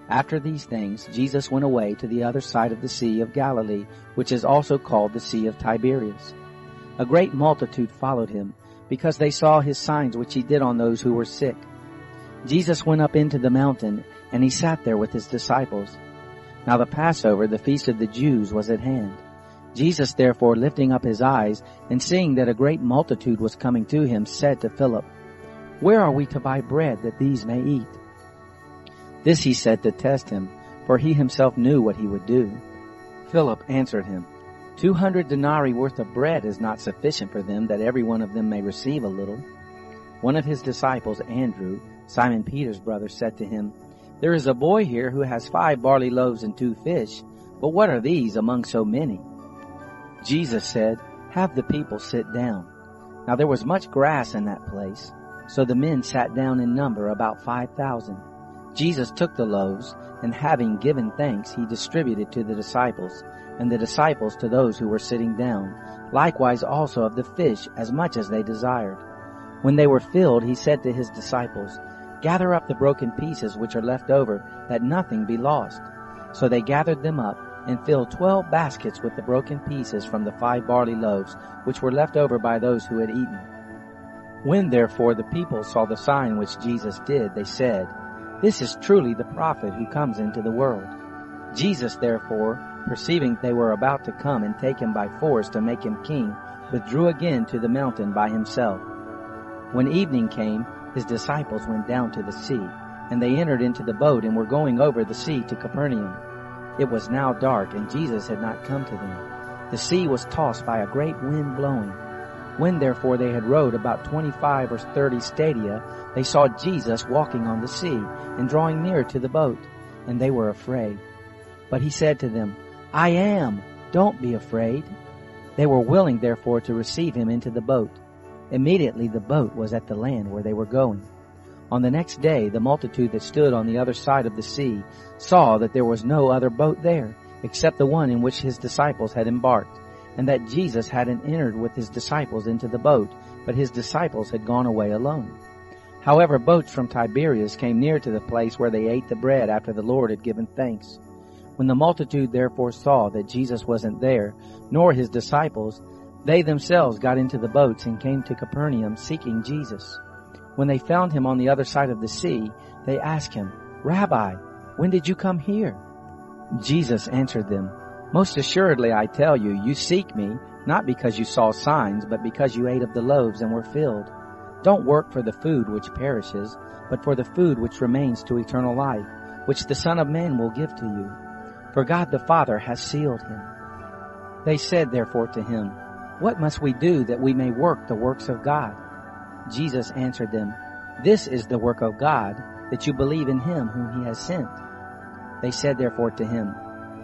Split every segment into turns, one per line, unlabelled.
After these things, Jesus went away to the other side of the Sea of Galilee, which is also called the Sea of Tiberias. A great multitude followed him, because they saw his signs which he did on those who were sick. Jesus went up into the mountain, and he sat there with his disciples. Now the Passover, the feast of the Jews, was at hand. Jesus therefore, lifting up his eyes, and seeing that a great multitude was coming to him, said to Philip, "Where are we to buy bread that these may eat?" This he said to test him, for he himself knew what he would do. Philip answered him, 200 denarii worth of bread is not sufficient for them, that every one of them may receive a little. One of his disciples, Andrew, Simon Peter's brother, said to him, "There is a boy here who has 5 barley loaves and 2 fish, but what are these among so many?" Jesus said, "Have the people sit down." Now there was much grass in that place, so the men sat down in number about 5,000. Jesus took the loaves, and having given thanks, he distributed to the disciples, and the disciples to those who were sitting down, likewise also of the fish as much as they desired. When they were filled, he said to his disciples, "Gather up the broken pieces which are left over, that nothing be lost." So they gathered them up, and filled 12 baskets with the broken pieces from the 5 barley loaves, which were left over by those who had eaten. When therefore the people saw the sign which Jesus did, they said, "This is truly the prophet who comes into the world." Jesus therefore, perceiving they were about to come and take him by force to make him king, withdrew again to the mountain by himself. When evening came, his disciples went down to the sea, and they entered into the boat and were going over the sea to Capernaum. It was now dark, and Jesus had not come to them. The sea was tossed by a great wind blowing. When therefore they had rowed about 25 or 30 stadia, they saw Jesus walking on the sea, and drawing near to the boat, and they were afraid. But he said to them, "I am, don't be afraid." They were willing therefore to receive him into the boat. Immediately the boat was at the land where they were going. On the next day the multitude that stood on the other side of the sea saw that there was no other boat there, except the one in which his disciples had embarked, and that Jesus hadn't entered with his disciples into the boat, but his disciples had gone away alone. However, boats from Tiberias came near to the place where they ate the bread after the Lord had given thanks. When the multitude therefore saw that Jesus wasn't there, nor his disciples, they themselves got into the boats and came to Capernaum seeking Jesus. When they found him on the other side of the sea, they asked him, "Rabbi, when did you come here?" Jesus answered them, "Most assuredly I tell you, you seek me, not because you saw signs, but because you ate of the loaves and were filled. Don't work for the food which perishes, but for the food which remains to eternal life, which the Son of Man will give to you. For God the Father has sealed him." They said therefore to him, "What must we do that we may work the works of God?" Jesus answered them, "This is the work of God, that you believe in him whom he has sent." They said therefore to him,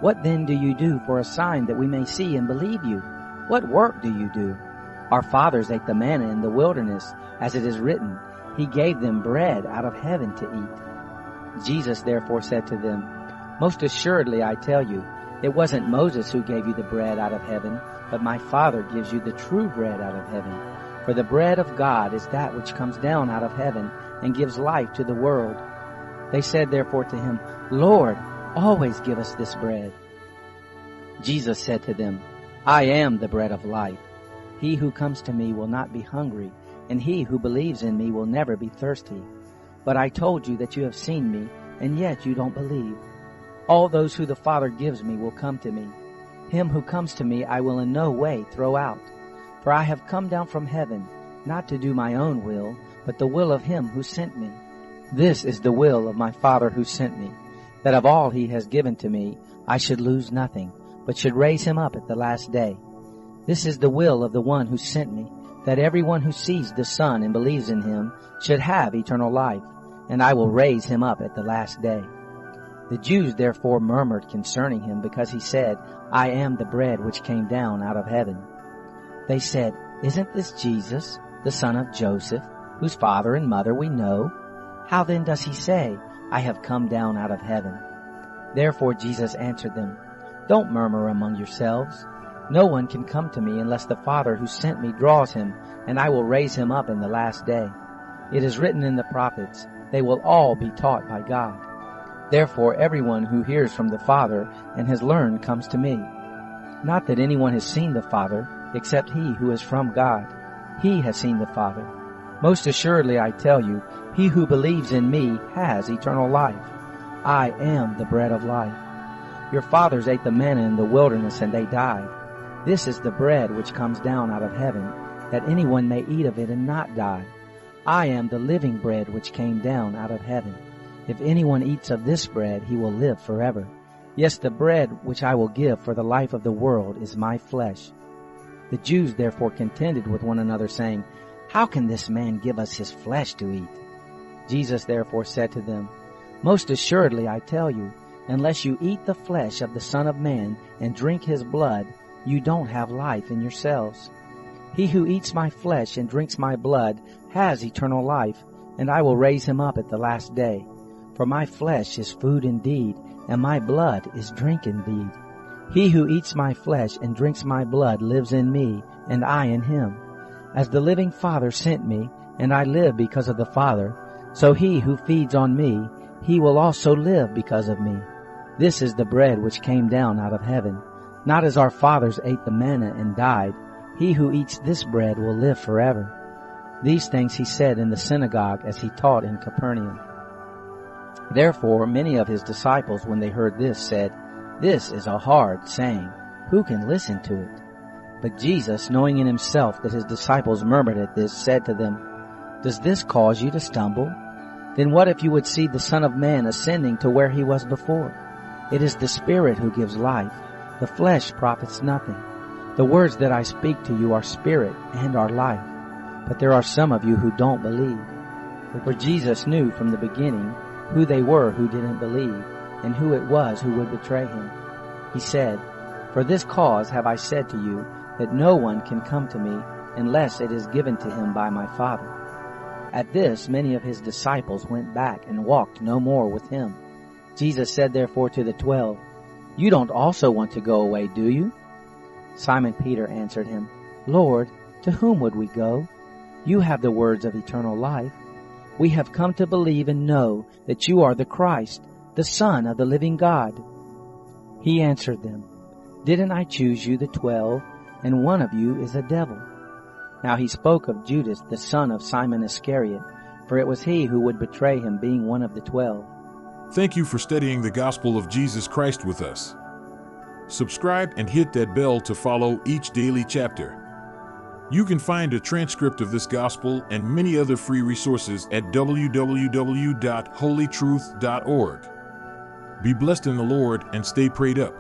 "What then do you do for a sign that we may see and believe you? What work do you do? Our fathers ate the manna in the wilderness, as it is written, He gave them bread out of heaven to eat." Jesus therefore said to them, "Most assuredly I tell you, it wasn't Moses who gave you the bread out of heaven, but my Father gives you the true bread out of heaven. For the bread of God is that which comes down out of heaven and gives life to the world." They said therefore to him, "Lord, always give us this bread." Jesus said to them, "I am the bread of life. He who comes to me will not be hungry, and he who believes in me will never be thirsty. But I told you that you have seen me, and yet you don't believe. All those who the Father gives me will come to me. Him who comes to me I will in no way throw out. For I have come down from heaven, not to do my own will, but the will of him who sent me. This is the will of my Father who sent me, that of all he has given to me I should lose nothing, but should raise him up at the last day. This is the will of the one who sent me, that everyone who sees the Son and believes in him should have eternal life, and I will raise him up at the last day." The Jews therefore murmured concerning him, because he said, "I am the bread which came down out of heaven." They said, "Isn't this Jesus, the son of Joseph, whose father and mother we know? How then does he say, 'I have come down out of heaven'?" Therefore Jesus answered them, "Don't murmur among yourselves. No one can come to me unless the Father who sent me draws him, and I will raise him up in the last day. It is written in the prophets, they will all be taught by God." Therefore everyone who hears from the Father and has learned comes to me. Not that anyone has seen the Father, except he who is from God. He has seen the Father. Most assuredly I tell you, he who believes in me has eternal life. I am the bread of life. Your fathers ate the manna in the wilderness, and they died. This is the bread which comes down out of heaven, that anyone may eat of it and not die. I am the living bread which came down out of heaven. If anyone eats of this bread, he will live forever. Yes, the bread which I will give for the life of the world is my flesh. The Jews therefore contended with one another, saying, How can this man give us his flesh to eat? Jesus therefore said to them, Most assuredly I tell you, unless you eat the flesh of the Son of Man and drink his blood, you don't have life in yourselves. He who eats my flesh and drinks my blood has eternal life, and I will raise him up at the last day. For my flesh is food indeed, and my blood is drink indeed. He who eats my flesh and drinks my blood lives in me, and I in him. As the living Father sent me, and I live because of the Father, so he who feeds on me, he will also live because of me. This is the bread which came down out of heaven, not as our fathers ate the manna and died. He who eats this bread will live forever. These things he said in the synagogue as he taught in Capernaum. Therefore many of his disciples, when they heard this, said, This is a hard saying. Who can listen to it? But Jesus, knowing in himself that his disciples murmured at this, said to them, Does this cause you to stumble? Then what if you would see the Son of Man ascending to where he was before? It is the Spirit who gives life. The flesh profits nothing. The words that I speak to you are spirit and are life. But there are some of you who don't believe. For Jesus knew from the beginning who they were who didn't believe, and who it was who would betray him. He said, For this cause have I said to you, that no one can come to me unless it is given to him by my Father. At this many of his disciples went back and walked no more with him. Jesus said therefore to the 12, You don't also want to go away, do you? Simon Peter answered him, Lord, to whom would we go? You have the words of eternal life. We have come to believe and know that you are the Christ, the Son of the living God. He answered them, Didn't I choose you, the 12, and one of you is a devil? Now he spoke of Judas, the son of Simon Iscariot, for it was he who would betray him, being one of the 12.
Thank you for studying the gospel of Jesus Christ with us. Subscribe and hit that bell to follow each daily chapter. You can find a transcript of this gospel and many other free resources at www.holytruth.org. Be blessed in the Lord and stay prayed up.